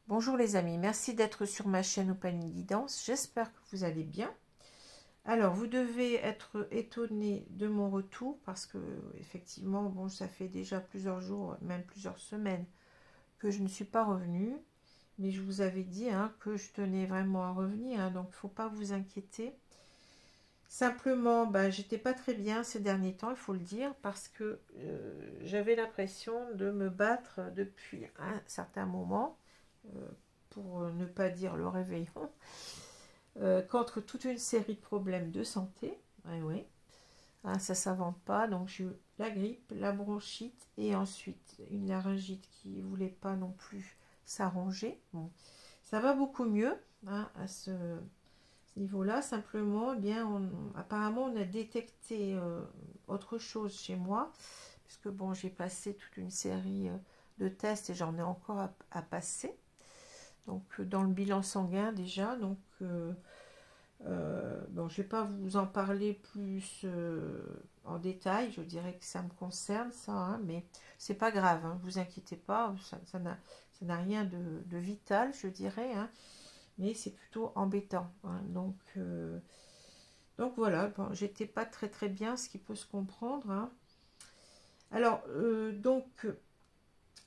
Bonjour les amis, merci d'être sur ma chaîne Opaline Guidance, j'espère que vous allez bien. Alors vous devez être étonné de mon retour parce que effectivement, bon, ça fait déjà plusieurs jours, même plusieurs semaines que je ne suis pas revenue. Mais je vous avais dit que je tenais vraiment à revenir, donc il ne faut pas vous inquiéter. Simplement, j'étais pas très bien ces derniers temps, il faut le dire, parce que j'avais l'impression de me battre depuis un certain moment, pour ne pas dire le réveillon, contre toute une série de problèmes de santé. Oui, oui. Ça ne s'invente pas. Donc j'ai eu la grippe, la bronchite et ensuite une laryngite qui ne voulait pas non plus s'arranger. Bon, ça va beaucoup mieux à ce niveau-là. Simplement, apparemment, on a détecté autre chose chez moi, puisque bon, j'ai passé toute une série de tests et j'en ai encore à passer. Donc dans le bilan sanguin déjà, donc bon, je ne vais pas vous en parler plus en détail, je dirais que ça me concerne ça, mais c'est pas grave, vous inquiétez pas, ça n'a rien de vital, je dirais, mais c'est plutôt embêtant. Donc voilà, bon, j'étais pas très très bien, ce qui peut se comprendre. Alors,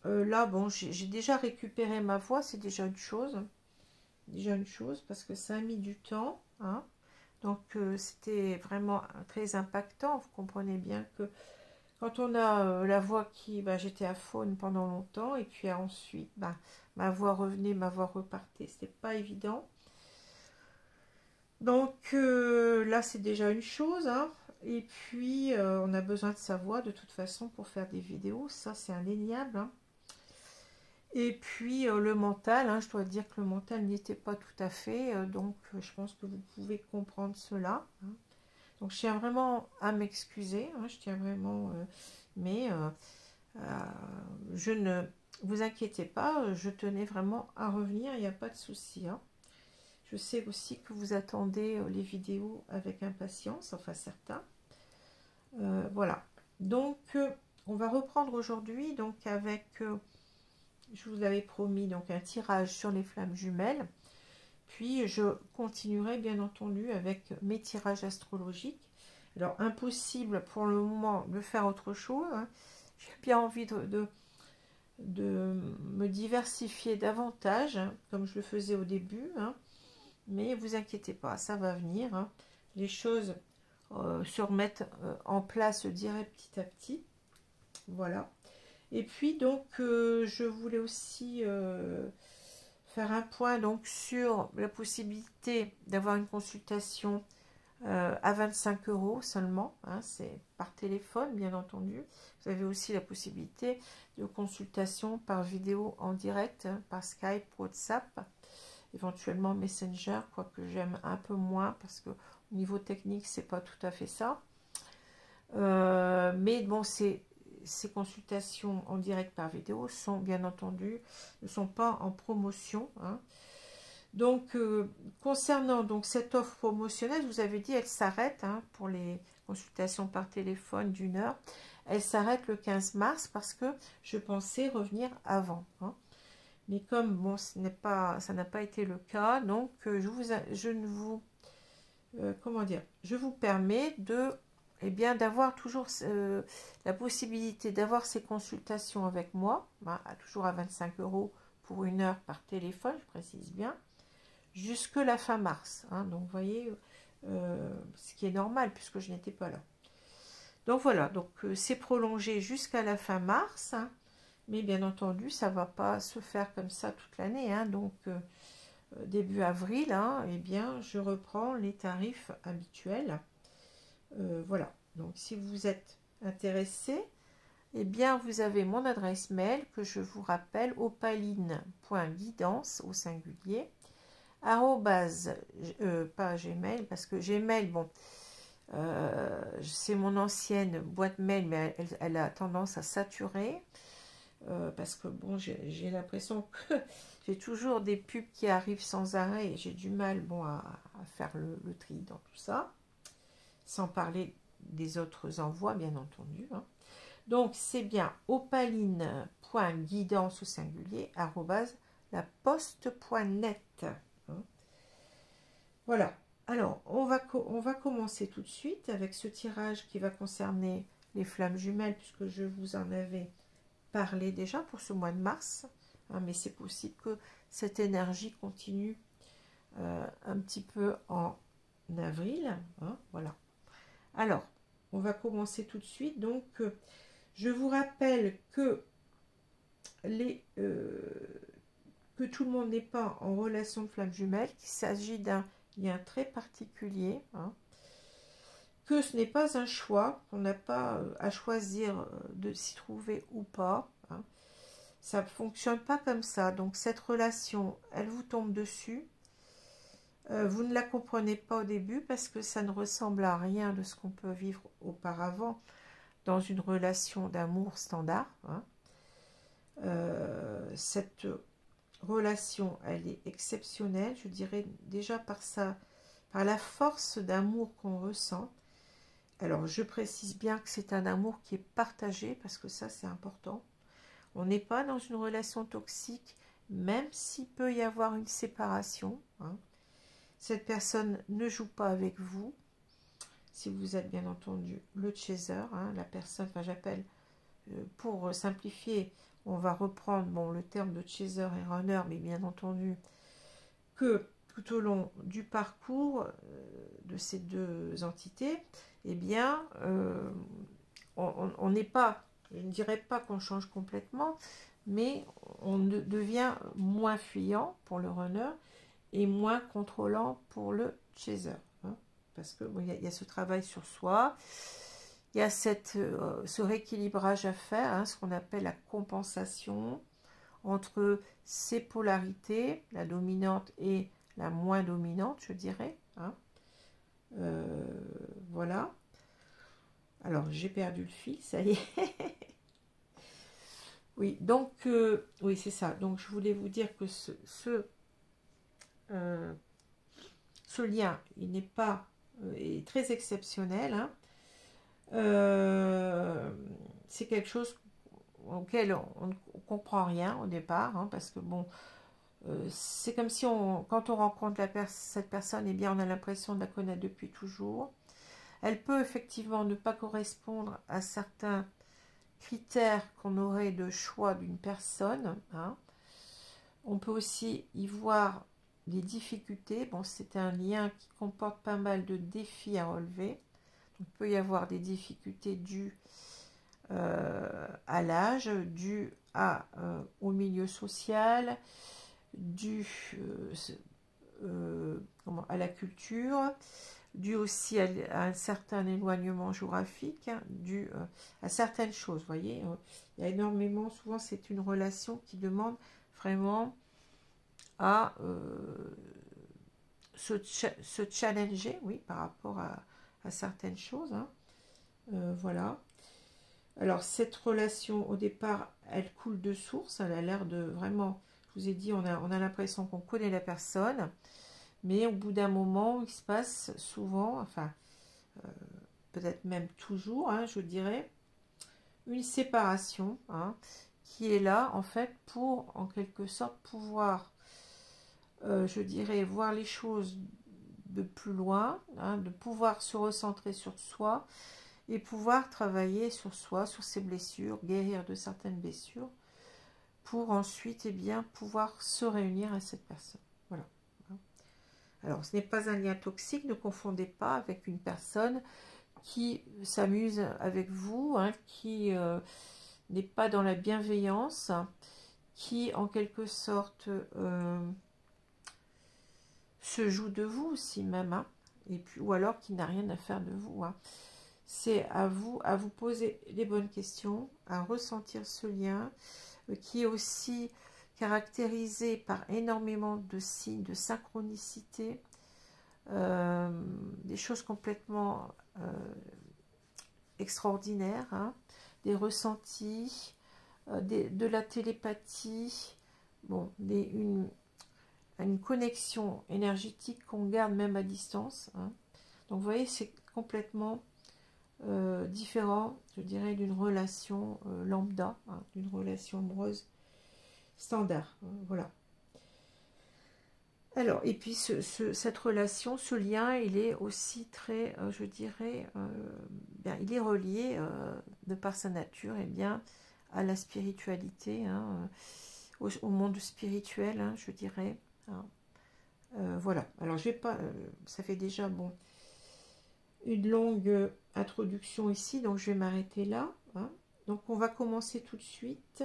là, bon, j'ai déjà récupéré ma voix, c'est déjà une chose. Parce que ça a mis du temps. Donc, c'était vraiment très impactant. Vous comprenez bien que quand on a la voix qui... j'étais à faune pendant longtemps. Et puis ensuite, ma voix revenait, ma voix repartait. C'était pas évident. Donc, là, c'est déjà une chose. Et puis, on a besoin de sa voix de toute façon pour faire des vidéos. Ça, c'est indéniable. Et puis le mental, je dois dire que le mental n'y était pas tout à fait, donc je pense que vous pouvez comprendre cela. Donc je tiens vraiment à m'excuser, je tiens vraiment, mais je ne vous inquiétez pas, je tenais vraiment à revenir, il n'y a pas de souci. Je sais aussi que vous attendez les vidéos avec impatience, enfin certains. Voilà, donc on va reprendre aujourd'hui donc avec... je vous avais promis donc un tirage sur les flammes jumelles. Puis je continuerai bien entendu avec mes tirages astrologiques. Alors impossible pour le moment de faire autre chose. J'ai bien envie de me diversifier davantage, comme je le faisais au début. Mais vous inquiétez pas, ça va venir. Les choses se remettent en place, je dirais, petit à petit. Voilà. Et puis donc je voulais aussi faire un point donc sur la possibilité d'avoir une consultation à 25 € seulement, c'est par téléphone bien entendu. Vous avez aussi la possibilité de consultation par vidéo en direct, par Skype, WhatsApp, éventuellement Messenger, quoique j'aime un peu moins parce que au niveau technique c'est pas tout à fait ça. Mais bon, ces consultations en direct par vidéo sont bien entendu, ne sont pas en promotion. Donc, concernant donc cette offre promotionnelle, je vous avais dit, elle s'arrête pour les consultations par téléphone d'1 heure. Elle s'arrête le 15 mars parce que je pensais revenir avant. Mais comme bon, ça n'a pas été le cas, donc je vous permets de d'avoir toujours la possibilité d'avoir ces consultations avec moi, toujours à 25 € pour 1 heure par téléphone, je précise bien, jusque la fin mars. Donc vous voyez, ce qui est normal puisque je n'étais pas là. Donc voilà, donc c'est prolongé jusqu'à la fin mars, mais bien entendu, ça ne va pas se faire comme ça toute l'année. Donc début avril, je reprends les tarifs habituels. Voilà, donc si vous êtes intéressé, vous avez mon adresse mail que je vous rappelle, opaline.guidance au singulier, arrobase, pas Gmail, parce que Gmail, bon, c'est mon ancienne boîte mail, mais elle a tendance à saturer, parce que bon, j'ai l'impression que j'ai toujours des pubs qui arrivent sans arrêt, et j'ai du mal à faire le tri dans tout ça, sans parler des autres envois, bien entendu. Donc, c'est bien opaline.guidance au singulier, arrobase laposte.net. Voilà. Alors, on va commencer tout de suite avec ce tirage qui va concerner les flammes jumelles, puisque je vous en avais parlé déjà pour ce mois de mars. Mais c'est possible que cette énergie continue un petit peu en avril. Voilà. Alors, on va commencer tout de suite. Donc, je vous rappelle que que tout le monde n'est pas en relation de flamme jumelle, qu'il s'agit d'un lien très particulier, que ce n'est pas un choix, qu'on n'a pas à choisir de s'y trouver ou pas. Ça ne fonctionne pas comme ça. Donc cette relation, elle vous tombe dessus. Vous ne la comprenez pas au début parce que ça ne ressemble à rien de ce qu'on peut vivre auparavant dans une relation d'amour standard. Cette relation, elle est exceptionnelle, je dirais déjà par la force d'amour qu'on ressent. Alors je précise bien que c'est un amour qui est partagé, parce que ça c'est important. On n'est pas dans une relation toxique, même s'il peut y avoir une séparation. Cette personne ne joue pas avec vous, si vous êtes bien entendu le chaser, la personne, enfin j'appelle, pour simplifier, on va reprendre le terme de chaser et runner, mais bien entendu que tout au long du parcours de ces deux entités, eh bien, on n'est pas, je ne dirais pas qu'on change complètement, mais on devient moins fuyant pour le runner et moins contrôlant pour le chaser. Parce que il y a ce travail sur soi, il y a ce rééquilibrage à faire, ce qu'on appelle la compensation entre ces polarités, la dominante et la moins dominante, je dirais. Voilà. Alors, j'ai perdu le fil, ça y est. Oui, donc, oui, c'est ça. Donc, je voulais vous dire que ce lien, il n'est pas, est très exceptionnel. C'est quelque chose auquel on ne comprend rien au départ, parce que bon, c'est comme si quand on rencontre cette personne, eh bien, on a l'impression de la connaître depuis toujours. Elle peut effectivement ne pas correspondre à certains critères qu'on aurait de choix d'une personne. On peut aussi y voir des difficultés. Bon, c'est un lien qui comporte pas mal de défis à relever. Il peut y avoir des difficultés dues à l'âge, dues au milieu social, dues à la culture, dû aussi à un certain éloignement géographique, dû à certaines choses. Vous voyez, il y a énormément, souvent c'est une relation qui demande vraiment à se challenger, oui, par rapport à certaines choses. Voilà. Alors cette relation, au départ, elle coule de source, elle a l'air de vraiment, je vous ai dit, on a l'impression qu'on connaît la personne, mais au bout d'un moment, il se passe souvent, enfin, peut-être même toujours, je dirais, une séparation, qui est là, en fait, pour, en quelque sorte, pouvoir, je dirais, voir les choses de plus loin, de pouvoir se recentrer sur soi, et pouvoir travailler sur soi, sur ses blessures, guérir de certaines blessures, pour ensuite, eh bien, pouvoir se réunir à cette personne. Voilà. Alors, ce n'est pas un lien toxique, ne confondez pas avec une personne qui s'amuse avec vous, qui n'est pas dans la bienveillance, qui, en quelque sorte, se joue de vous aussi même, et puis, ou alors qui n'a rien à faire de vous. C'est à vous poser les bonnes questions, à ressentir ce lien qui est aussi caractérisé par énormément de signes de synchronicité, des choses complètement extraordinaires, des ressentis, de la télépathie, bon, une connexion énergétique qu'on garde même à distance. Donc vous voyez, c'est complètement différent, je dirais, d'une relation lambda, d'une relation amoureuse standard. Voilà. Alors, et puis cette relation, ce lien, il est aussi très, je dirais, bien, il est relié de par sa nature, et bien, à la spiritualité, hein, au monde spirituel, hein, je dirais. Hein. Voilà. Alors, je vais pas, ça fait déjà, bon, une longue introduction ici, donc je vais m'arrêter là. Hein. Donc, on va commencer tout de suite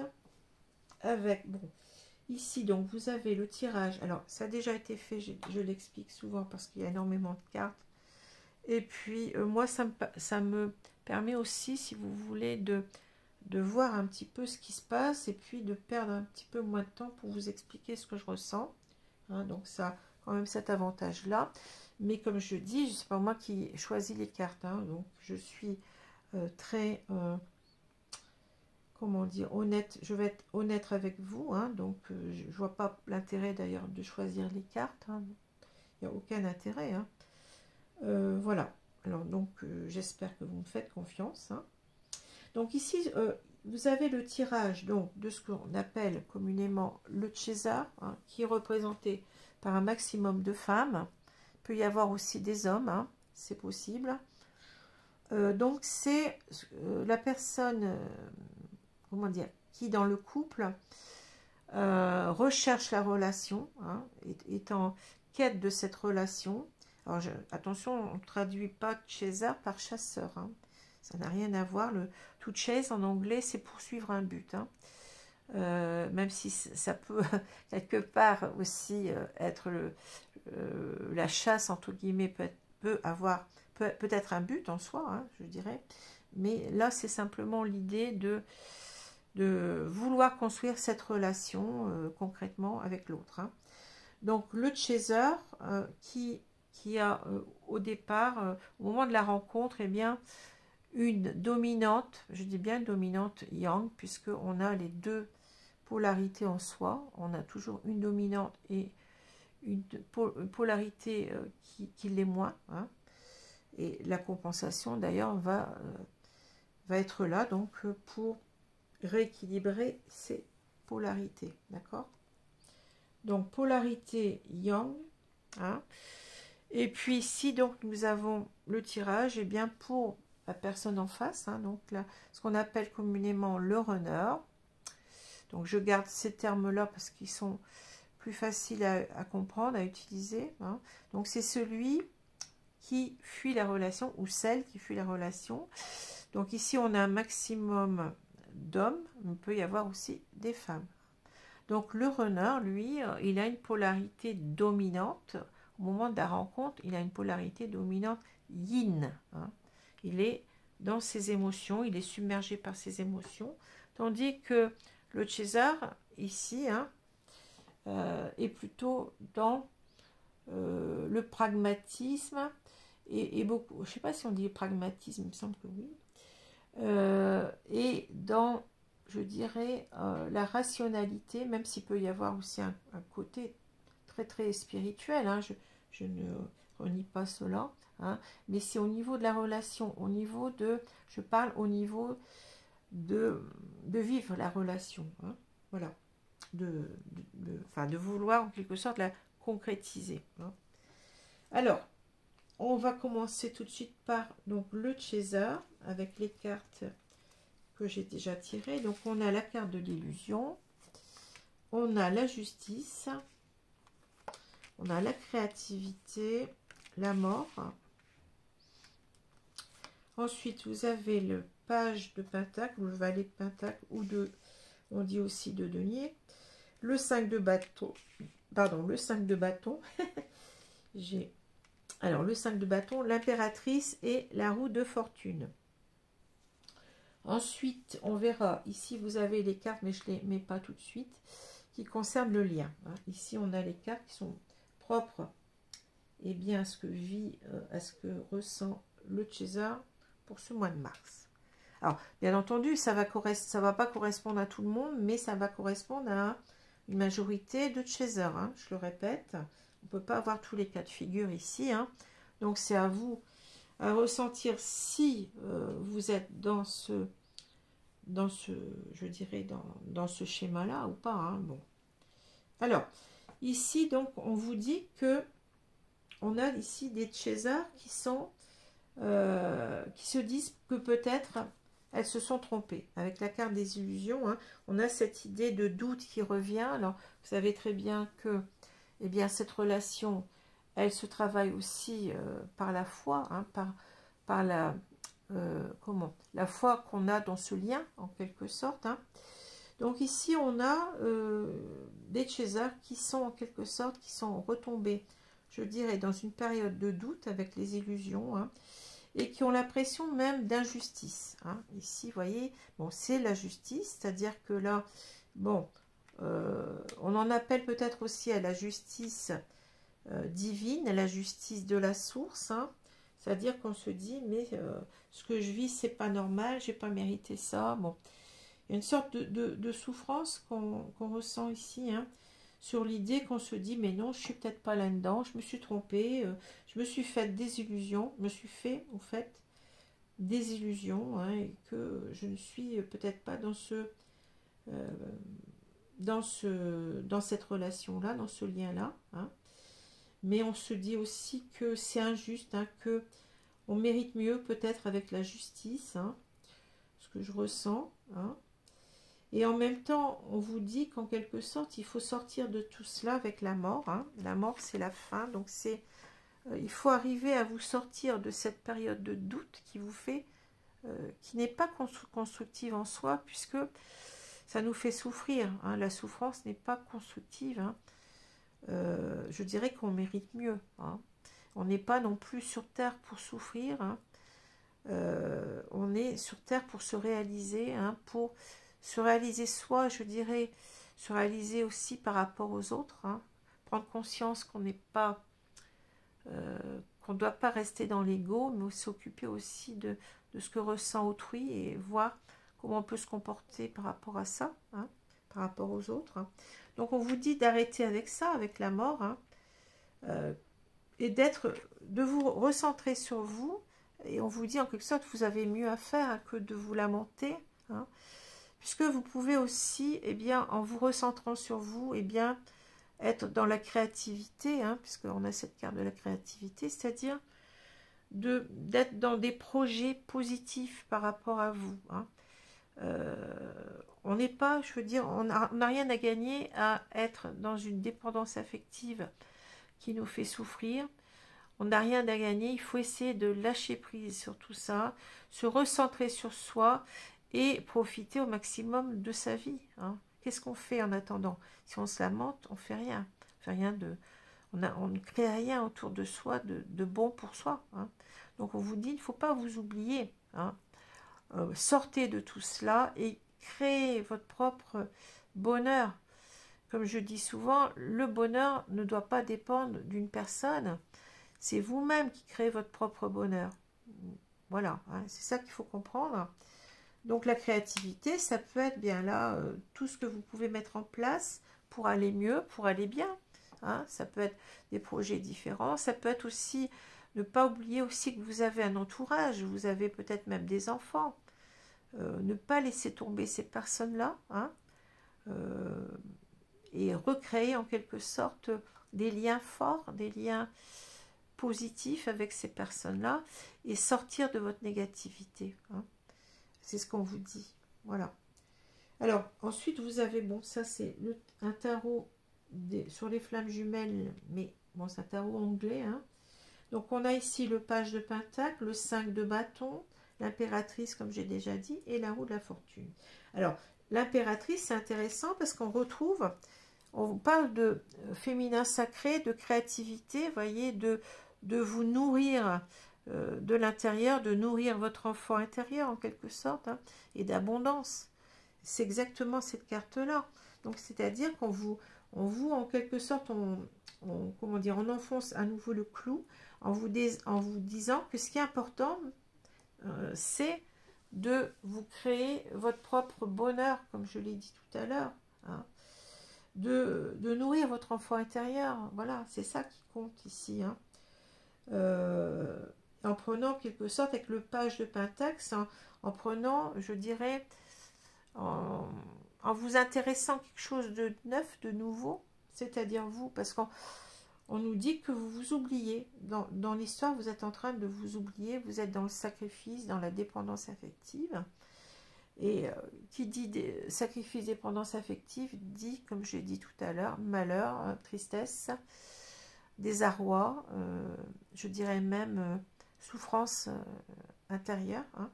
avec, bon, ici, donc, vous avez le tirage. Alors, ça a déjà été fait, je l'explique souvent parce qu'il y a énormément de cartes. Et puis, moi, ça me permet aussi, si vous voulez, de voir un petit peu ce qui se passe et puis de perdre un petit peu moins de temps pour vous expliquer ce que je ressens. Hein, donc, ça a quand même cet avantage-là. Mais comme je dis, c'est pas moi qui choisis les cartes. Hein, donc, je suis très... comment dire, honnête, je vais être honnête avec vous, hein, donc je ne vois pas l'intérêt d'ailleurs de choisir les cartes, hein, il n'y a aucun intérêt. Hein. Voilà, alors donc j'espère que vous me faites confiance. Hein. Donc ici, vous avez le tirage donc, de ce qu'on appelle communément le César, hein, qui est représenté par un maximum de femmes. Il peut y avoir aussi des hommes, hein, c'est possible. Donc c'est la personne... comment dire, qui dans le couple recherche la relation, hein, est en quête de cette relation. Alors attention, on ne traduit pas chaser par chasseur, hein. Ça n'a rien à voir. To chase en anglais, c'est poursuivre un but. Hein. Même si ça peut quelque part aussi être la chasse, entre guillemets, peut être un but en soi, hein, je dirais. Mais là, c'est simplement l'idée de vouloir construire cette relation concrètement avec l'autre. Hein. Donc le chaser qui a au départ, au moment de la rencontre, eh bien, une dominante, je dis bien dominante yang, puisqu'on a les deux polarités en soi, on a toujours une dominante et une polarité qui l'est moins. Hein. Et la compensation d'ailleurs va être là donc pour rééquilibrer ces polarités, d'accord? Donc polarité yang, hein, et puis si donc nous avons le tirage, et bien pour la personne en face, hein, donc là, ce qu'on appelle communément le runner, donc je garde ces termes-là parce qu'ils sont plus faciles à comprendre, à utiliser, hein. Donc c'est celui qui fuit la relation ou celle qui fuit la relation. Donc ici on a un maximum d'hommes, il peut y avoir aussi des femmes. Donc le runner, lui, il a une polarité dominante. Au moment de la rencontre, il a une polarité dominante yin. Hein. Il est dans ses émotions, il est submergé par ses émotions. Tandis que le César, ici, hein, est plutôt dans le pragmatisme et beaucoup, je ne sais pas si on dit pragmatisme, il me semble que oui. Et dans, je dirais, la rationalité, même s'il peut y avoir aussi un côté très très spirituel, hein, je ne renie pas cela, hein, mais c'est au niveau de la relation, au niveau de, je parle au niveau de vivre la relation, hein, voilà, de vouloir en quelque sorte la concrétiser. Hein. Alors, on va commencer tout de suite par donc, le Chaser avec les cartes que j'ai déjà tirées. Donc, on a la carte de l'illusion, on a la justice, on a la créativité, la mort. Ensuite, vous avez le page de pentacle, ou le valet de pentacle, ou on dit aussi de denier. Le 5 de bâton, pardon, le 5 de bâton. Alors, le 5 de bâton, l'impératrice et la roue de fortune. Ensuite, on verra, ici vous avez les cartes, mais je ne les mets pas tout de suite, qui concernent le lien. Hein. Ici, on a les cartes qui sont propres et bien, à ce que vit, à ce que ressent le César pour ce mois de mars. Alors, bien entendu, ça va pas correspondre à tout le monde, mais ça va correspondre à une majorité de César. Hein, je le répète, on ne peut pas avoir tous les cas de figure ici. Hein, donc, c'est à vous à ressentir si vous êtes dans ce je dirais, dans ce schéma-là ou pas. Hein, bon. Alors, ici, donc, on vous dit que on a ici des Césars qui sont qui se disent que peut-être elles se sont trompées. Avec la carte des illusions, hein, on a cette idée de doute qui revient. Alors, vous savez très bien que eh bien, cette relation, elle se travaille aussi par la foi, hein, par la, la foi qu'on a dans ce lien, en quelque sorte. Hein. Donc ici, on a des Césars qui sont en quelque sorte, qui sont retombés, je dirais, dans une période de doute avec les illusions, hein, et qui ont l'impression même d'injustice. Hein. Ici, vous voyez, bon, c'est la justice, c'est-à-dire que là, bon, on en appelle peut-être aussi à la justice divine, à la justice de la source, hein. C'est-à-dire qu'on se dit, mais ce que je vis, c'est pas normal, j'ai pas mérité ça. Bon, il y a une sorte de souffrance qu'on ressent ici, hein, sur l'idée qu'on se dit, mais non, je suis peut-être pas là-dedans, je me suis trompée, je me suis fait des illusions, je me suis fait, en fait, des illusions, hein, et que je ne suis peut-être pas dans dans cette relation-là, dans ce lien-là, hein. Mais on se dit aussi que c'est injuste, hein, que on mérite mieux peut-être avec la justice, hein, ce que je ressens, hein. Et en même temps, on vous dit qu'en quelque sorte, il faut sortir de tout cela avec la mort, hein. La mort, c'est la fin, donc c'est il faut arriver à vous sortir de cette période de doute qui vous fait, qui n'est pas constructive en soi, puisque ça nous fait souffrir, hein. La souffrance n'est pas constructive, hein. Je dirais qu'on mérite mieux, hein. On n'est pas non plus sur Terre pour souffrir, hein. On est sur Terre pour se réaliser, hein, pour se réaliser soi, je dirais, se réaliser aussi par rapport aux autres, hein. Prendre conscience qu'on n'est pas, qu'on ne doit pas rester dans l'ego, mais s'occuper aussi de ce que ressent autrui et voir comment on peut se comporter par rapport à ça, hein, par rapport aux autres, hein. Donc on vous dit d'arrêter avec ça, avec la mort, hein, et de vous recentrer sur vous, et on vous dit en quelque sorte vous avez mieux à faire, hein, que de vous lamenter, hein, puisque vous pouvez aussi, eh bien, en vous recentrant sur vous, eh bien, être dans la créativité, hein, puisqu'on a cette carte de la créativité, c'est-à-dire d'être dans des projets positifs par rapport à vous, hein. On n'est pas, je veux dire, on n'a rien à gagner à être dans une dépendance affective qui nous fait souffrir. On n'a rien à gagner, il faut essayer de lâcher prise sur tout ça, se recentrer sur soi et profiter au maximum de sa vie, hein. Qu'est-ce qu'on fait en attendant? Si on se lamente, on fait rien. On fait rien on ne crée rien autour de soi de bon pour soi, hein. Donc on vous dit, il ne faut pas vous oublier, hein. Sortez de tout cela et créez votre propre bonheur. Comme je dis souvent, le bonheur ne doit pas dépendre d'une personne. C'est vous-même qui créez votre propre bonheur. Voilà, hein, c'est ça qu'il faut comprendre. Donc la créativité, ça peut être bien là, tout ce que vous pouvez mettre en place pour aller mieux, pour aller bien, hein. Ça peut être des projets différents, ça peut être aussi, ne pas oublier aussi que vous avez un entourage, vous avez peut-être même des enfants. Ne pas laisser tomber ces personnes-là, hein, et recréer en quelque sorte des liens forts, des liens positifs avec ces personnes-là, et sortir de votre négativité, hein. C'est ce qu'on vous dit. Voilà. Alors, ensuite, vous avez, bon, ça c'est un tarot sur les flammes jumelles, mais bon, c'est un tarot anglais, hein. Donc, on a ici le page de pentacle, le 5 de bâton, l'impératrice, comme j'ai déjà dit, et la roue de la fortune. Alors, l'impératrice, c'est intéressant parce qu'on retrouve, on parle de féminin sacré, de créativité, vous voyez, de vous nourrir de l'intérieur, de nourrir votre enfant intérieur en quelque sorte, hein, et d'abondance. C'est exactement cette carte-là. Donc, c'est-à-dire qu'on vous, en quelque sorte, comment dire, on enfonce à nouveau le clou en vous disant que ce qui est important, c'est de vous créer votre propre bonheur, comme je l'ai dit tout à l'heure, hein, de nourrir votre enfant intérieur. Voilà, c'est ça qui compte ici, hein. En prenant quelque sorte avec le page de pentacle, en prenant, je dirais, en vous intéressant à quelque chose de neuf, de nouveau, c'est-à-dire vous, parce qu'on nous dit que vous vous oubliez. Dans l'histoire, vous êtes en train de vous oublier, vous êtes dans le sacrifice, dans la dépendance affective. Et qui dit sacrifice, dépendance affective, dit, comme je l'ai dit tout à l'heure, malheur, tristesse, désarroi, je dirais même souffrance intérieure. Hein.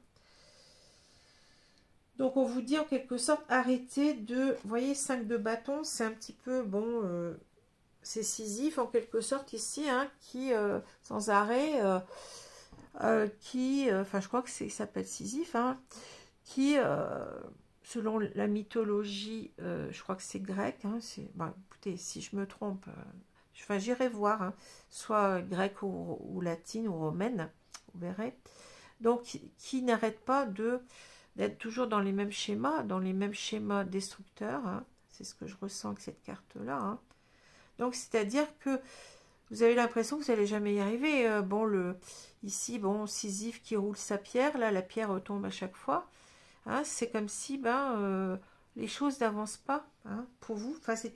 Donc on vous dit en quelque sorte, arrêtez de, vous voyez, 5 de bâton, c'est un petit peu, bon, c'est Sisyphe en quelque sorte ici, hein, qui, sans arrêt, enfin je crois que il s'appelle Sisyphe, hein, qui, selon la mythologie, je crois que c'est grec, hein, bon, écoutez, si je me trompe, enfin, j'irai voir, hein, soit grecque ou latine ou romaine, vous verrez. Donc, qui n'arrête pas d'être toujours dans les mêmes schémas destructeurs. Hein. C'est ce que je ressens avec cette carte-là. Hein. Donc, c'est-à-dire que vous avez l'impression que vous n'allez jamais y arriver. Bon, ici, bon, Sisyphe qui roule sa pierre, là, la pierre retombe à chaque fois. Hein, c'est comme si les choses n'avancent pas hein, pour vous. Enfin, c'est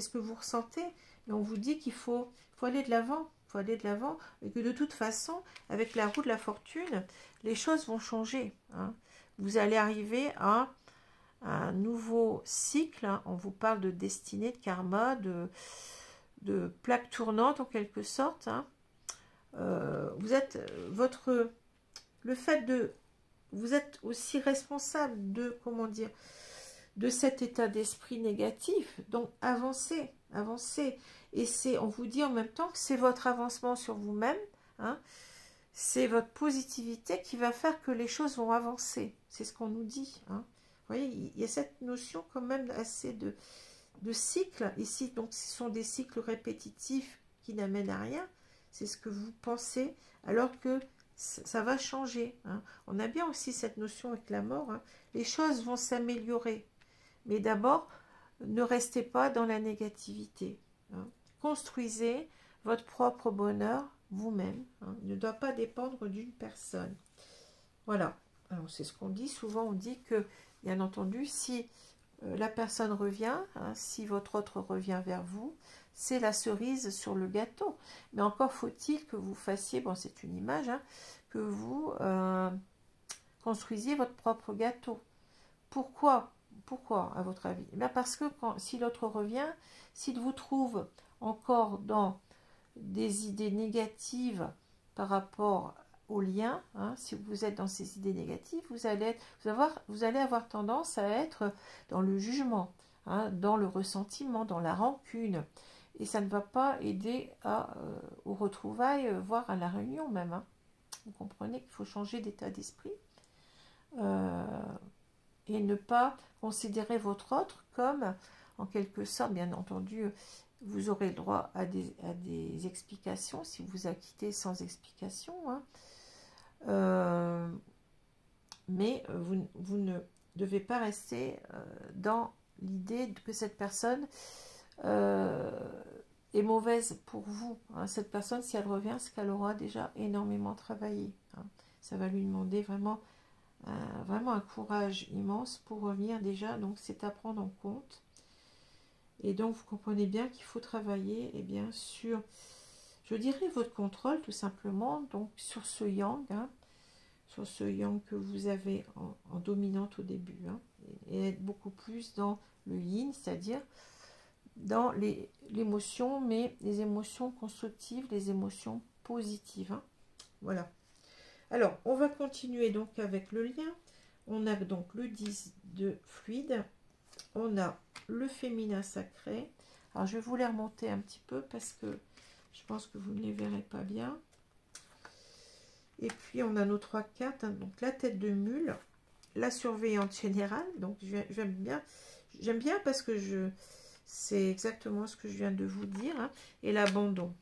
ce que vous ressentez. Et on vous dit qu'il faut aller de l'avant. Il faut aller de l'avant. Et que de toute façon, avec la roue de la fortune, les choses vont changer. Hein. Vous allez arriver à un nouveau cycle. Hein. On vous parle de destinée, de karma, de plaque tournante en quelque sorte. Hein. Vous êtes vous êtes aussi responsable de, comment dire, de cet état d'esprit négatif. Donc, avancez. Et on vous dit en même temps que c'est votre avancement sur vous-même, hein, c'est votre positivité qui va faire que les choses vont avancer. C'est ce qu'on nous dit. Hein. Vous voyez, il y a cette notion quand même assez de cycle. Ici, donc, ce sont des cycles répétitifs qui n'amènent à rien. C'est ce que vous pensez, alors que ça va changer. Hein. On a bien aussi cette notion avec la mort. Hein. Les choses vont s'améliorer. Mais d'abord, ne restez pas dans la négativité. Hein. Construisez votre propre bonheur vous-même. Hein. Il ne doit pas dépendre d'une personne. Voilà. Alors, c'est ce qu'on dit. Souvent, on dit que, bien entendu, si la personne revient, hein, si votre autre revient vers vous, c'est la cerise sur le gâteau. Mais encore faut-il que vous fassiez, bon c'est une image, hein, que vous construisiez votre propre gâteau. Pourquoi à votre avis? Eh bien parce que si l'autre revient, s'il vous trouve encore dans des idées négatives par rapport au lien, hein, si vous êtes dans ces idées négatives, vous allez avoir tendance à être dans le jugement, hein, dans le ressentiment, dans la rancune. Et ça ne va pas aider aux retrouvailles, voire à la réunion même. Hein. Vous comprenez qu'il faut changer d'état d'esprit et ne pas considérer votre autre comme, en quelque sorte, bien entendu, vous aurez le droit à des explications si vous acquittez sans explication. Hein. Mais vous ne devez pas rester dans l'idée que cette personne est mauvaise pour vous. Hein. Cette personne, si elle revient, c'est qu'elle aura déjà énormément travaillé. Hein. Ça va lui demander vraiment un courage immense pour revenir déjà. Donc, c'est à prendre en compte. Et donc, vous comprenez bien qu'il faut travailler et bien sur, je dirais, votre contrôle tout simplement. Donc, sur ce yang, hein, sur ce yang que vous avez en dominante au début. Hein, et être beaucoup plus dans le yin, c'est-à-dire dans l'émotion, mais les émotions constructives, les émotions positives. Hein. Voilà. Alors, on va continuer donc avec le lien. On a donc le 10 de fluide. On a le féminin sacré. Alors, je vais vous les remonter un petit peu parce que je pense que vous ne les verrez pas bien. Et puis, on a nos 3 cartes. Hein, donc, la tête de mule, la surveillante générale. Donc, j'aime bien parce que c'est exactement ce que je viens de vous dire. Hein, et l'abandon.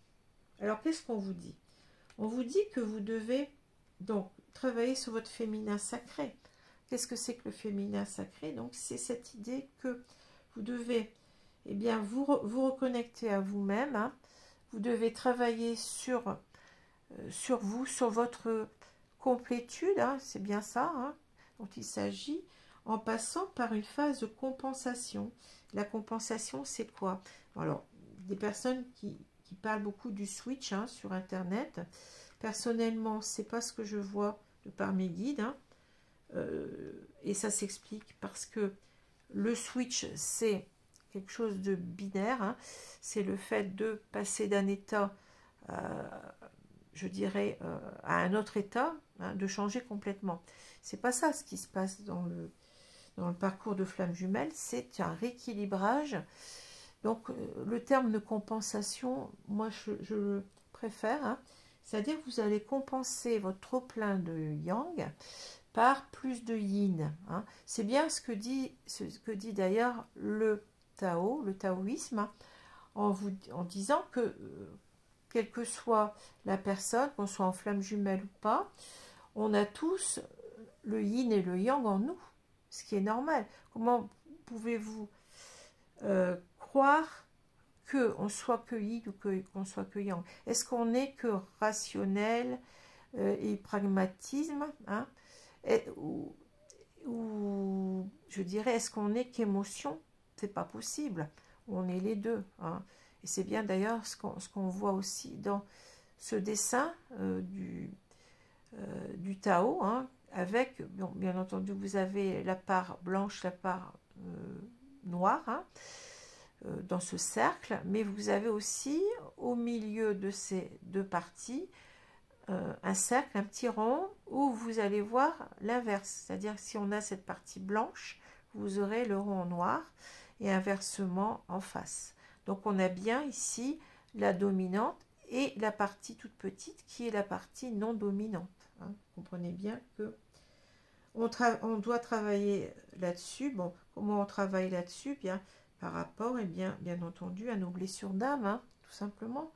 Alors, qu'est-ce qu'on vous dit? On vous dit que vous devez donc travailler sur votre féminin sacré. Qu'est-ce que c'est que le féminin sacré? Donc, c'est cette idée que vous devez vous reconnecter à vous-même. Hein. Vous devez travailler sur vous, sur votre complétude. Hein, c'est bien ça hein, dont il s'agit, en passant par une phase de compensation. La compensation, c'est quoi? Alors, des personnes qui parlent beaucoup du switch hein, sur Internet. Personnellement, c'est pas ce que je vois de par mes guides. Hein. Et ça s'explique parce que le switch, c'est quelque chose de binaire. Hein. C'est le fait de passer d'un état, je dirais, à un autre état, hein, de changer complètement. C'est pas ça ce qui se passe dans le parcours de flamme jumelle, c'est un rééquilibrage. Donc le terme de compensation, moi je le préfère, hein. C'est-à-dire que vous allez compenser votre trop-plein de yang par plus de yin. Hein. C'est bien ce que dit d'ailleurs le Tao, le taoïsme, en disant que quelle que soit la personne, qu'on soit en flamme jumelle ou pas, on a tous le yin et le yang en nous, ce qui est normal. Comment pouvez-vous croire qu'on soit que yin ou qu'on soit que yang? Est-ce qu'on n'est que rationnel et pragmatisme, hein, ou je dirais, est-ce qu'on n'est qu'émotion? C'est pas possible. On est les deux. Hein. Et c'est bien d'ailleurs ce qu'on voit aussi dans ce dessin du Tao, hein, avec, bon, bien entendu, vous avez la part blanche, la part noire, hein, dans ce cercle, mais vous avez aussi, au milieu de ces deux parties, un cercle, un petit rond, où vous allez voir l'inverse. C'est-à-dire que si on a cette partie blanche, vous aurez le rond noir, et inversement en face. Donc on a bien ici la dominante et la partie toute petite qui est la partie non dominante. Hein. Vous comprenez bien que on doit travailler là-dessus. Bon, comment on travaille là-dessus? Bien, par rapport, et bien entendu, à nos blessures d'âme, hein, tout simplement.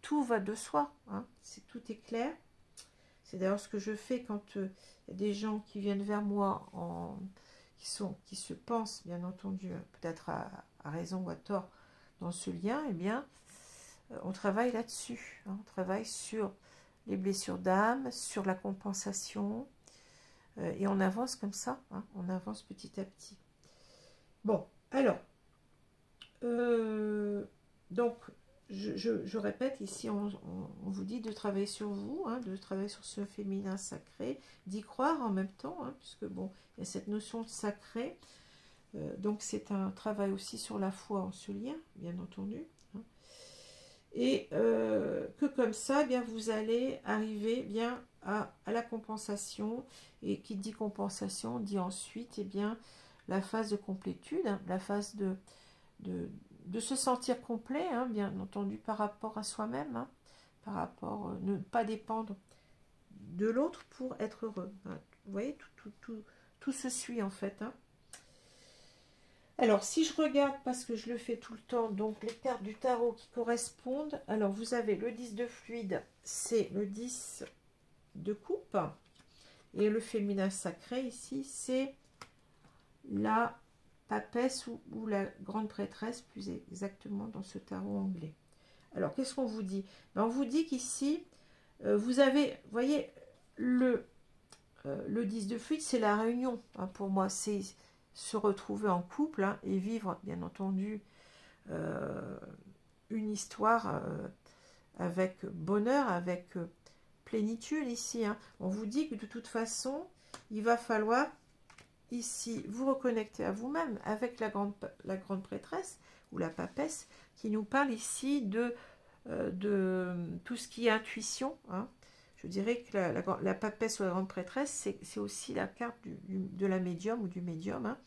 Tout va de soi, hein, tout est clair. C'est d'ailleurs ce que je fais quand il y a des gens qui viennent vers moi, qui se pensent, bien entendu, peut-être à raison ou à tort, dans ce lien, eh bien, on travaille là-dessus. Hein, on travaille sur les blessures d'âme, sur la compensation, et on avance comme ça, hein, on avance petit à petit. Bon, alors, donc, je répète, ici, on vous dit de travailler sur vous, hein, de travailler sur ce féminin sacré, d'y croire en même temps, hein, puisque, bon, il y a cette notion de sacré, donc c'est un travail aussi sur la foi en ce lien, bien entendu, hein, et que comme ça, eh bien, vous allez arriver bien à la compensation, et qui dit compensation, dit ensuite, eh bien, la phase de complétude, hein, la phase de se sentir complet, hein, bien entendu, par rapport à soi-même, hein, par rapport, ne pas dépendre de l'autre pour être heureux. Hein. Vous voyez, tout se suit en fait. Hein. Alors, si je regarde, parce que je le fais tout le temps, donc les cartes du tarot qui correspondent, alors vous avez le 10 de fluide, c'est le 10 de coupe, et le féminin sacré ici, c'est la papesse ou la grande prêtresse, plus exactement dans ce tarot anglais. Alors, qu'est-ce qu'on vous dit? Ben, on vous dit qu'ici, vous avez, vous voyez, le 10 de fluide, c'est la réunion. Hein, pour moi, c'est se retrouver en couple, hein, et vivre, bien entendu, une histoire avec bonheur, avec plénitude ici. Hein. On vous dit que de toute façon, il va falloir ici vous reconnecter à vous-même avec la grande prêtresse ou la papesse qui nous parle ici de tout ce qui est intuition. Hein. Je dirais que la papesse ou la grande prêtresse, c'est aussi la carte de la médium ou du médium. Hein.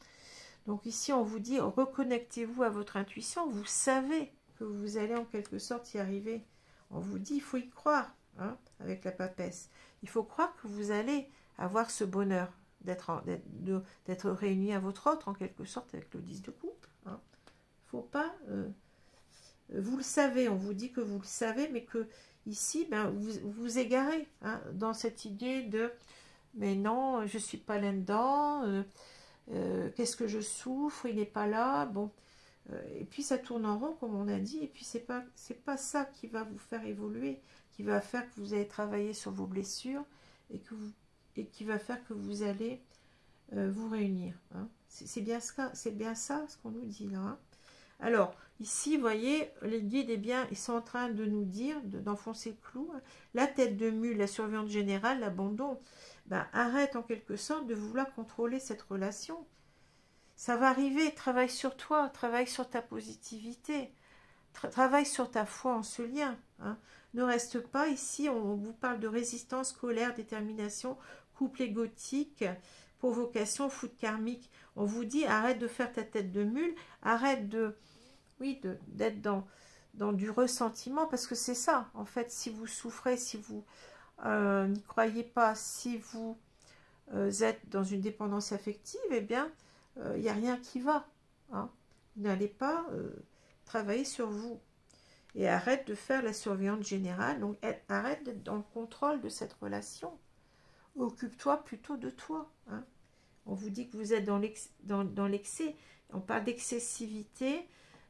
Donc ici, on vous dit, reconnectez-vous à votre intuition. Vous savez que vous allez en quelque sorte y arriver. On vous dit, il faut y croire, hein, avec la papesse. Il faut croire que vous allez avoir ce bonheur d'être réuni à votre autre, en quelque sorte, avec le 10 de coupe. Hein. Faut pas... vous le savez, on vous dit que vous le savez, mais que ici, ben, vous égarez, hein, dans cette idée de « mais non, je ne suis pas là-dedans, qu'est-ce que je souffre, il n'est pas là ». Bon, et puis ça tourne en rond, comme on a dit, et puis c'est pas ça qui va vous faire évoluer, qui va faire que vous allez travailler sur vos blessures, et qui va faire que vous allez vous réunir. Hein. C'est bien ça ce qu'on nous dit là. Hein. Alors, ici, vous voyez, les guides, eh bien, ils sont en train de nous dire, d'enfoncer le clou. La tête de mule, la surveillante générale, l'abandon. Ben, arrête en quelque sorte de vouloir contrôler cette relation. Ça va arriver, travaille sur toi, travaille sur ta positivité, travaille sur ta foi en ce lien. Hein. Ne reste pas ici, on vous parle de résistance, colère, détermination, couple égotique, provocation, foot karmique. On vous dit, arrête de faire ta tête de mule, arrête de, oui, d'être dans du ressentiment, parce que c'est ça, en fait, si vous souffrez, si vous n'y croyez pas, si vous êtes dans une dépendance affective, eh bien, il n'y a rien qui va. Hein. Vous n'allez pas travailler sur vous. Et arrête de faire la surveillante générale, donc arrête d'être dans le contrôle de cette relation. Occupe-toi plutôt de toi. Hein. On vous dit que vous êtes dans l'excès. On parle d'excessivité,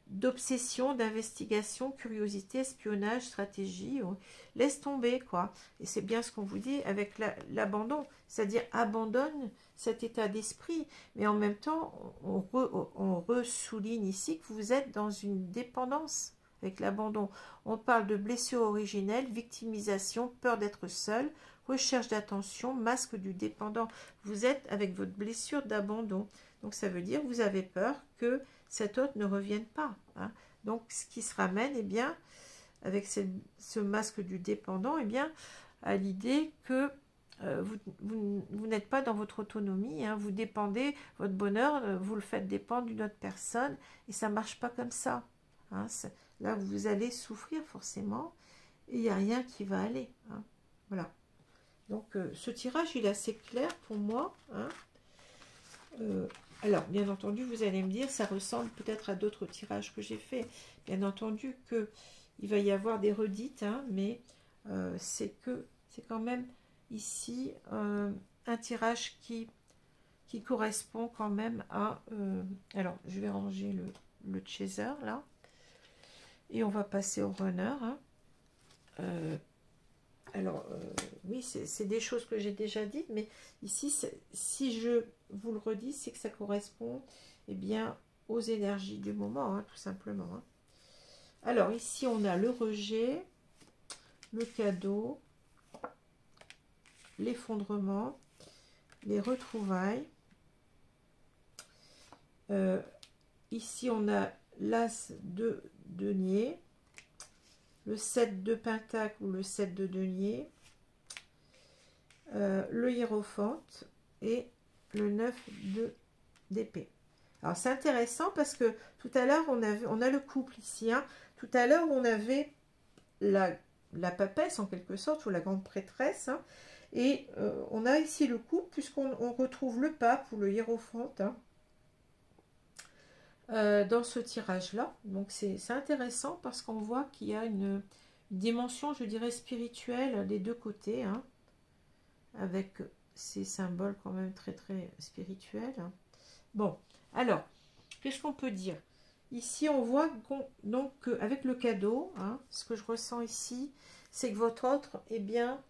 d'obsession, d'investigation, curiosité, espionnage, stratégie. Laisse tomber, quoi. Et c'est bien ce qu'on vous dit avec l'abandon. C'est-à-dire, abandonne cet état d'esprit. Mais en même temps, on ressouligne ici que vous êtes dans une dépendance avec l'abandon. On parle de blessure originelle, victimisation, peur d'être seul, recherche d'attention, masque du dépendant. Vous êtes avec votre blessure d'abandon. Donc ça veut dire que vous avez peur que cet autre ne revienne pas. Hein. Donc ce qui se ramène, eh bien, avec ce masque du dépendant, eh bien, à l'idée que vous n'êtes pas dans votre autonomie, hein, vous dépendez, votre bonheur, vous le faites dépendre d'une autre personne, et ça ne marche pas comme ça. Hein. Là, vous allez souffrir forcément, et il n'y a rien qui va aller. Hein. Voilà. Donc, ce tirage, il est assez clair pour moi. Hein. Alors, bien entendu, vous allez me dire, ça ressemble peut-être à d'autres tirages que j'ai faits. Bien entendu qu'il va y avoir des redites, hein, mais c'est quand même ici un tirage qui correspond quand même à... alors, je vais ranger le chaser, là. Et on va passer au runner. Hein. Alors, oui, c'est des choses que j'ai déjà dites, mais ici, si je vous le redis, c'est que ça correspond eh bien, aux énergies du moment, hein, tout simplement. Hein. Alors, ici, on a le rejet, le cadeau, l'effondrement, les retrouvailles. Ici, on a l'as de denier, le 7 de pentacle ou le 7 de denier, le hiérophante et le 9 d'épée. Alors c'est intéressant parce que tout à l'heure on a le couple ici. Hein. Tout à l'heure on avait la papesse en quelque sorte, ou la grande prêtresse. Hein. Et on a ici le couple puisqu'on retrouve le pape ou le hiérophante. Hein. Dans ce tirage-là. Donc c'est intéressant parce qu'on voit qu'il y a une dimension, je dirais, spirituelle des deux côtés, hein, avec ces symboles quand même très très spirituels. Hein. Bon, alors, qu'est-ce qu'on peut dire? Ici, on voit donc avec le cadeau, hein, ce que je ressens ici, c'est que votre autre, eh bien,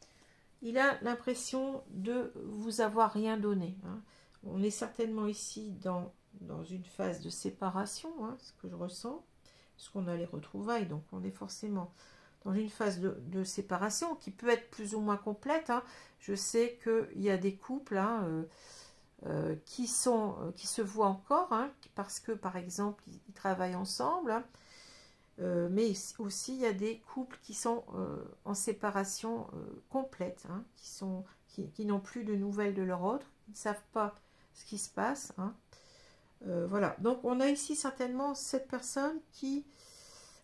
il a l'impression de vous avoir rien donné. Hein. On est certainement ici dans une phase de séparation, hein, ce que je ressens, parce qu'on a les retrouvailles, donc on est forcément dans une phase de séparation qui peut être plus ou moins complète. Hein. Je sais qu'il y a des couples hein, qui se voient encore, hein, parce que par exemple ils travaillent ensemble, hein, mais aussi il y a des couples qui sont en séparation complète, hein, qui n'ont plus de nouvelles de leur autre, qui ne savent pas ce qui se passe. Hein. Voilà, donc on a ici certainement cette personne qui,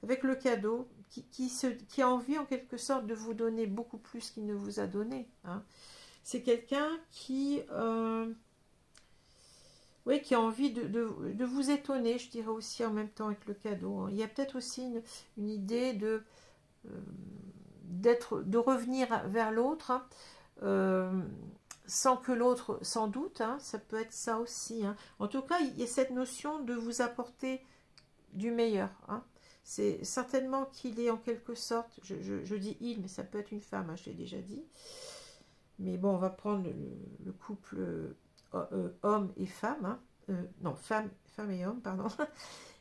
avec le cadeau, qui a envie en quelque sorte de vous donner beaucoup plus qu'il ne vous a donné. Hein. C'est quelqu'un qui a envie de vous étonner, je dirais aussi en même temps avec le cadeau. Hein. Il y a peut-être aussi une idée de revenir vers l'autre, hein, sans que l'autre s'en doute, hein, ça peut être ça aussi. Hein. En tout cas, il y a cette notion de vous apporter du meilleur. Hein. C'est certainement qu'il est en quelque sorte, je dis il, mais ça peut être une femme, hein, je l'ai déjà dit. Mais bon, on va prendre le couple homme et femme. Hein. Non, femme et homme, pardon.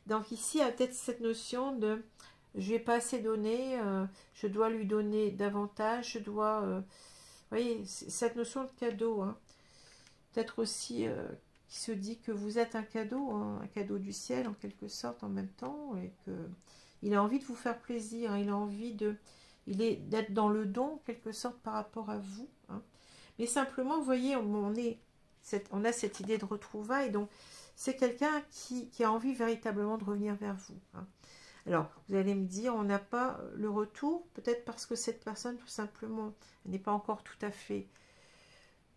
Donc ici, il y a peut-être cette notion de je vais pas assez donner, je dois lui donner davantage, je dois... vous voyez, cette notion de cadeau, hein. Peut-être aussi qui se dit que vous êtes un cadeau, hein, un cadeau du ciel en quelque sorte en même temps, et que il a envie de vous faire plaisir, hein, il a envie d'être dans le don en quelque sorte par rapport à vous, hein. Mais simplement, vous voyez, on a cette idée de retrouvailles, donc c'est quelqu'un qui a envie véritablement de revenir vers vous, hein. Alors, vous allez me dire, on n'a pas le retour, peut-être parce que cette personne, tout simplement, n'est pas encore tout à fait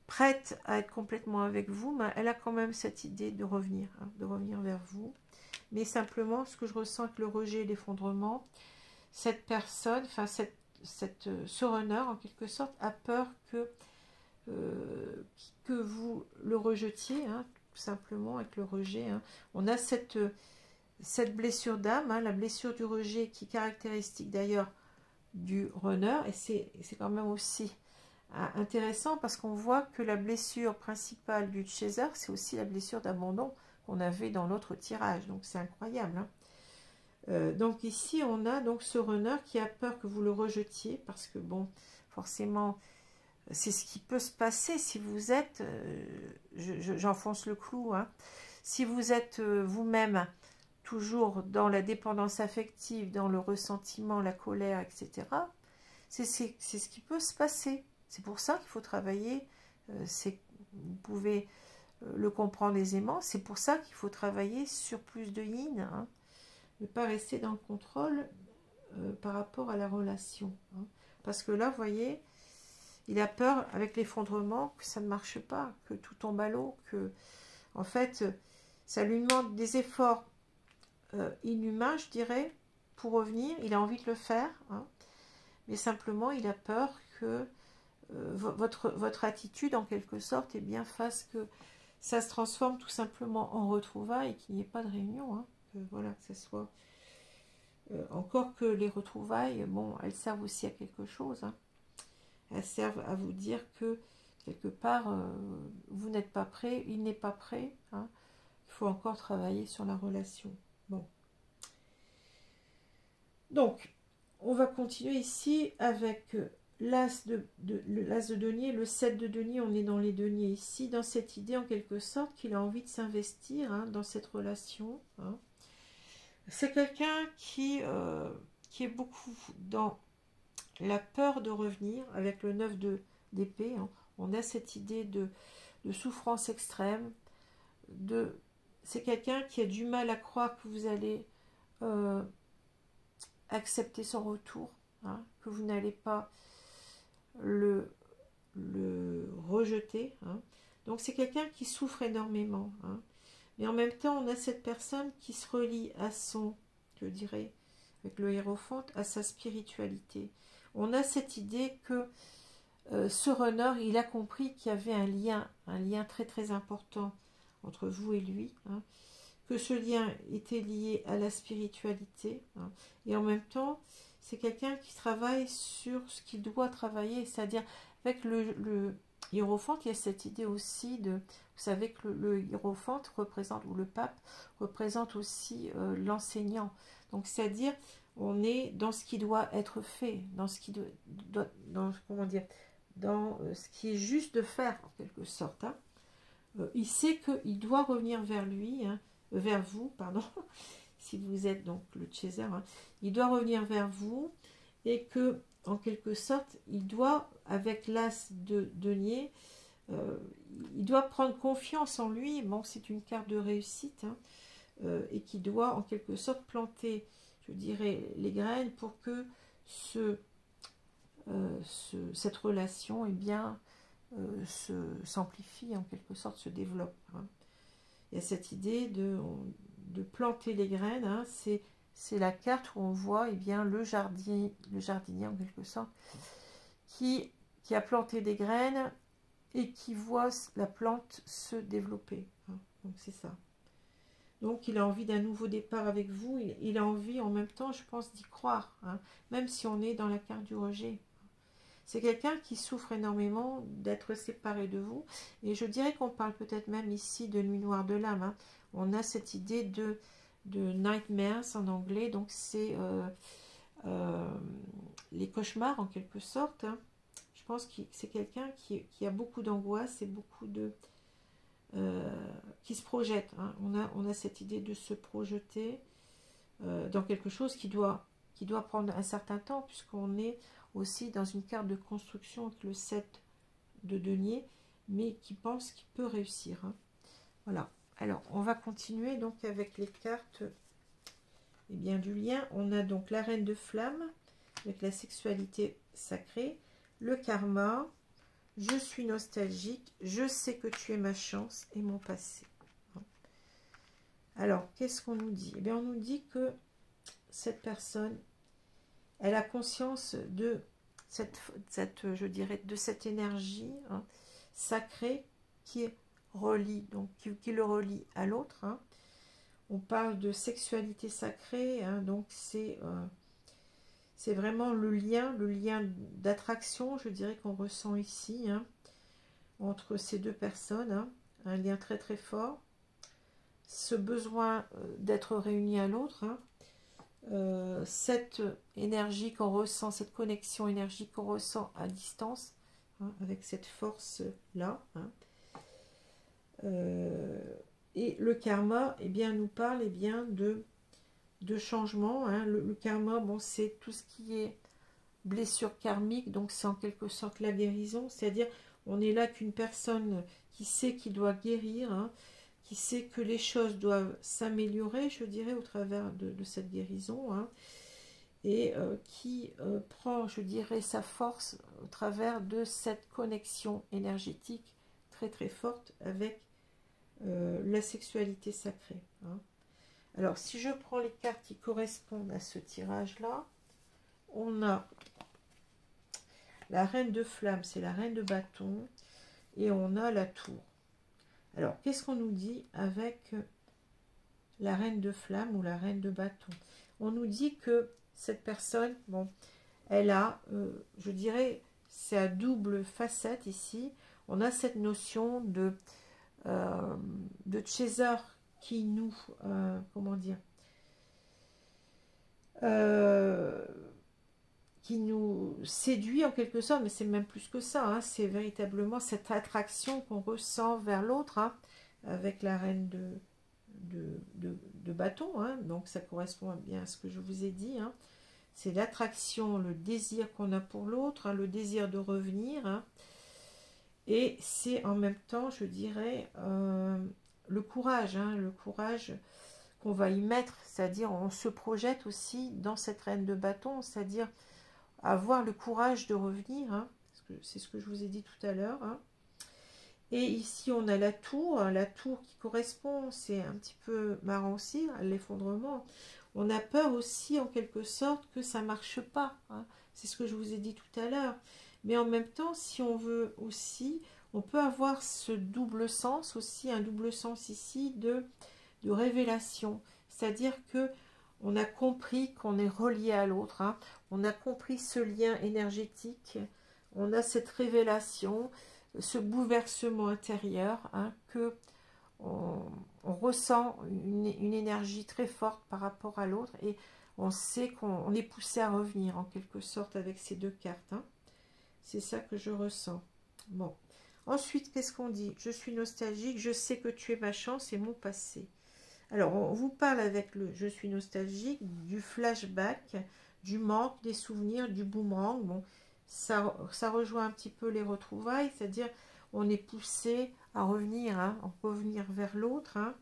prête à être complètement avec vous, mais elle a quand même cette idée de revenir, hein, de revenir vers vous. Mais simplement, ce que je ressens avec le rejet et l'effondrement, cette personne, enfin ce runner, en quelque sorte, a peur que vous le rejetiez, hein, tout simplement, avec le rejet, hein. On a cette blessure d'âme, hein, la blessure du rejet qui est caractéristique d'ailleurs du runner, et c'est quand même aussi intéressant parce qu'on voit que la blessure principale du chaser, c'est aussi la blessure d'abandon qu'on avait dans l'autre tirage, donc c'est incroyable, hein. Donc ici on a donc ce runner qui a peur que vous le rejetiez, parce que bon, forcément c'est ce qui peut se passer si vous êtes, j'enfonce le clou, hein, si vous êtes vous-même toujours dans la dépendance affective, dans le ressentiment, la colère, etc., c'est ce qui peut se passer. C'est pour ça qu'il faut travailler, vous pouvez le comprendre aisément, c'est pour ça qu'il faut travailler sur plus de yin, hein, ne pas rester dans le contrôle par rapport à la relation, hein. Parce que là, vous voyez, il a peur avec l'effondrement que ça ne marche pas, que tout tombe à l'eau, que en fait, ça lui demande des efforts inhumain, je dirais, pour revenir. Il a envie de le faire, hein, mais simplement il a peur que votre attitude en quelque sorte bien fasse que ça se transforme tout simplement en retrouvailles et qu'il n'y ait pas de réunion, hein, que voilà, que ce soit encore que les retrouvailles, bon, elles servent aussi à quelque chose, hein. Elles servent à vous dire que quelque part vous n'êtes pas prêt, il n'est pas prêt, hein. Il faut encore travailler sur la relation. Bon. Donc, on va continuer ici avec l'as de denier, le 7 de denier, on est dans les deniers ici, dans cette idée en quelque sorte qu'il a envie de s'investir, hein, dans cette relation, hein. C'est quelqu'un qui est beaucoup dans la peur de revenir, avec le 9 d'épée, hein. On a cette idée de souffrance extrême, c'est quelqu'un qui a du mal à croire que vous allez accepter son retour, hein, que vous n'allez pas le rejeter, hein. Donc c'est quelqu'un qui souffre énormément, hein. Mais en même temps on a cette personne qui se relie à son, je dirais, avec le hiérophante, à sa spiritualité. On a cette idée que ce runner, il a compris qu'il y avait un lien très très important entre vous et lui, hein, que ce lien était lié à la spiritualité, hein, et en même temps c'est quelqu'un qui travaille sur ce qu'il doit travailler, c'est-à-dire avec le hiérophante, il y a cette idée aussi de, vous savez que le hiérophante représente, ou le pape représente aussi l'enseignant, donc c'est-à-dire on est dans ce qui doit être fait, dans ce qui comment dire, dans ce qui est juste de faire en quelque sorte, hein. Il sait qu'il doit revenir vers lui, hein, vers vous, pardon, si vous êtes donc le chaser, hein, il doit revenir vers vous, et que en quelque sorte il doit, avec l'as de denier, il doit prendre confiance en lui. Bon, c'est une carte de réussite, hein, et qui doit en quelque sorte planter, je dirais, les graines pour que cette relation s'amplifie, en quelque sorte se développe, hein. Il y a cette idée de planter les graines, hein. C'est la carte où on voit le jardinier en quelque sorte qui a planté des graines et qui voit la plante se développer, hein. Donc c'est ça. Donc il a envie d'un nouveau départ avec vous, il a envie en même temps, je pense, d'y croire, hein, même si on est dans la carte du rejet. C'est quelqu'un qui souffre énormément d'être séparé de vous. Et je dirais qu'on parle peut-être même ici de nuit noire de l'âme, hein. On a cette idée nightmares en anglais, donc c'est les cauchemars en quelque sorte. Hein. Je pense que c'est quelqu'un qui a beaucoup d'angoisse et beaucoup de... qui se projette. Hein. On a cette idée de se projeter dans quelque chose qui doit prendre un certain temps, puisqu'on est aussi dans une carte de construction avec le 7 de denier, mais qui pense qu'il peut réussir. Hein. Voilà. Alors, on va continuer donc avec les cartes du lien. On a donc la reine de flamme avec la sexualité sacrée, le karma, je suis nostalgique, je sais que tu es ma chance et mon passé. Alors, qu'est-ce qu'on nous dit? On nous dit que cette personne, elle a conscience de je dirais, de cette énergie sacrée qui relie, donc qui le relie à l'autre. Hein. On parle de sexualité sacrée, hein, donc c'est vraiment le lien d'attraction, je dirais, qu'on ressent ici, hein, entre ces deux personnes, hein, un lien très très fort, ce besoin d'être réunis à l'autre, hein, cette énergie qu'on ressent, cette connexion énergique qu'on ressent à distance, hein, avec cette force-là. Hein. Et le karma, nous parle de changement. Hein. Le karma, c'est tout ce qui est blessure karmique, donc c'est en quelque sorte la guérison, c'est-à-dire on est là qu'une personne qui sait qu'il doit guérir, hein, qui sait que les choses doivent s'améliorer, je dirais, au travers de cette guérison, hein, et qui prend, je dirais, sa force au travers de cette connexion énergétique très très forte avec la sexualité sacrée. Hein. Alors, si je prends les cartes qui correspondent à ce tirage-là, on a la reine de flamme, c'est la reine de bâton, et on a la tour. Alors, qu'est-ce qu'on nous dit avec la reine de flamme ou la reine de bâton? On nous dit que cette personne, elle a, je dirais, c'est à double facette ici. On a cette notion de chaser qui nous, comment dire, qui nous séduit en quelque sorte, mais c'est même plus que ça, hein, c'est véritablement cette attraction qu'on ressent vers l'autre, hein, avec la reine de bâton, hein, donc ça correspond bien à ce que je vous ai dit, hein, c'est l'attraction, le désir qu'on a pour l'autre, hein, le désir de revenir, hein, et c'est en même temps, je dirais, le courage, hein, le courage qu'on va y mettre, c'est-à-dire on se projette aussi dans cette reine de bâton, c'est-à-dire avoir le courage de revenir, hein, c'est ce que je vous ai dit tout à l'heure. Hein. Et ici, on a la tour qui correspond, c'est un petit peu marrant aussi, à l'effondrement. On a peur aussi, en quelque sorte, que ça ne marche pas. Hein. C'est ce que je vous ai dit tout à l'heure. Mais en même temps, si on veut aussi, on peut avoir ce double sens aussi, un double sens ici de révélation. C'est-à-dire que on a compris qu'on est relié à l'autre, hein. On a compris ce lien énergétique, on a cette révélation, ce bouleversement intérieur, hein, que on ressent une énergie très forte par rapport à l'autre et on sait qu'on est poussé à revenir en quelque sorte avec ces deux cartes. Hein. C'est ça que je ressens. Bon. Ensuite, qu'est-ce qu'on dit? Je suis nostalgique, je sais que tu es ma chance et mon passé. Alors, on vous parle avec le « je suis nostalgique », du flashback, du manque, des souvenirs, du boomerang. Bon, ça rejoint un petit peu les retrouvailles, c'est-à-dire on est poussé à revenir, hein, revenir vers l'autre, hein,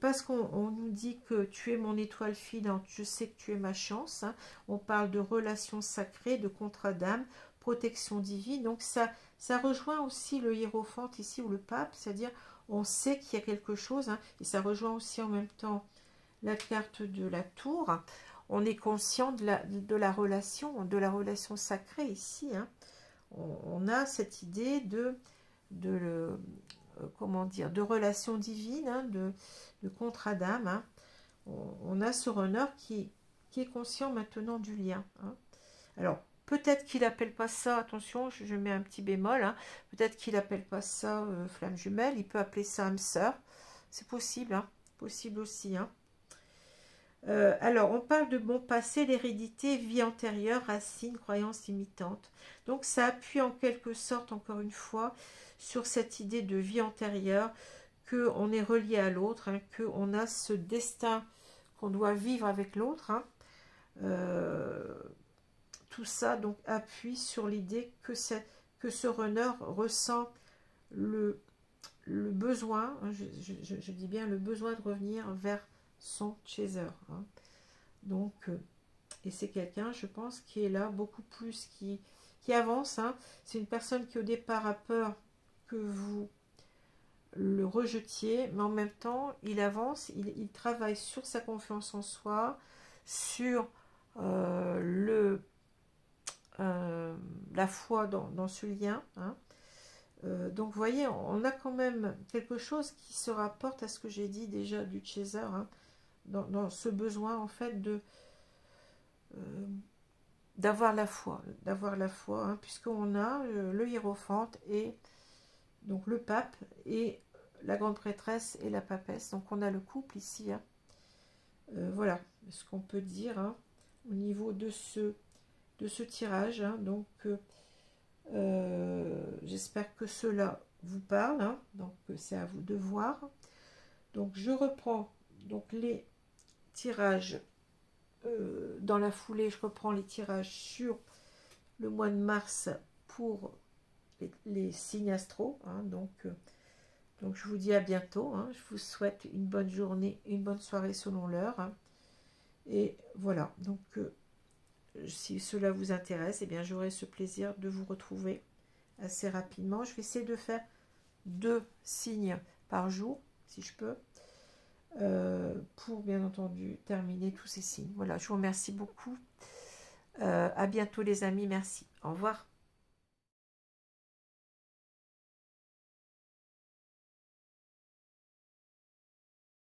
parce qu'on nous dit que tu es mon étoile filante, je sais que tu es ma chance. Hein. On parle de relations sacrées, de contrat d'âme, protection divine. Donc, ça rejoint aussi le hiérophante ici, ou le pape, c'est-à-dire on sait qu'il y a quelque chose, hein, et ça rejoint aussi en même temps la carte de la tour. On est conscient de la relation sacrée ici. Hein. On a cette idée comment dire, de relation divine, hein, de contrat d'âme. Hein. On a ce runner qui est conscient maintenant du lien. Hein. Alors, peut-être qu'il n'appelle pas ça, attention, je mets un petit bémol, hein, peut-être qu'il n'appelle pas ça flamme jumelle, il peut appeler ça âme sœur, c'est possible, hein, possible aussi. Hein. Alors, on parle de bon passé, l'hérédité, vie antérieure, racines, croyances limitantes. Donc, ça appuie en quelque sorte, encore une fois, sur cette idée de vie antérieure, qu'on est relié à l'autre, hein, qu'on a ce destin qu'on doit vivre avec l'autre. Hein. Tout ça donc appuie sur l'idée que ce runner ressent le besoin, hein, je dis bien le besoin de revenir vers son chaser. Hein. Donc, et c'est quelqu'un, je pense, qui est là beaucoup plus, qui avance. Hein. C'est une personne qui au départ a peur que vous le rejetiez, mais en même temps, il avance, il travaille sur sa confiance en soi, sur la foi dans ce lien. Hein. Donc, vous voyez, on a quand même quelque chose qui se rapporte à ce que j'ai dit déjà du chaser, hein, dans ce besoin, en fait, d'avoir la foi, hein, puisqu'on a le hiérophante et donc le pape et la grande prêtresse et la papesse. Donc, on a le couple ici. Hein. Voilà ce qu'on peut dire, hein, au niveau de ce tirage. Hein. Donc, j'espère que cela vous parle. Hein. Donc, c'est à vous de voir. Donc, je reprends donc les tirages dans la foulée. Je reprends les tirages sur le mois de mars pour les signes astro. Hein. Donc, je vous dis à bientôt. Hein. Je vous souhaite une bonne journée, une bonne soirée selon l'heure. Hein. Et voilà. Donc, si cela vous intéresse, eh bien, j'aurai ce plaisir de vous retrouver assez rapidement. Je vais essayer de faire 2 signes par jour, si je peux, pour bien entendu terminer tous ces signes. Voilà, je vous remercie beaucoup. À bientôt les amis, merci. Au revoir.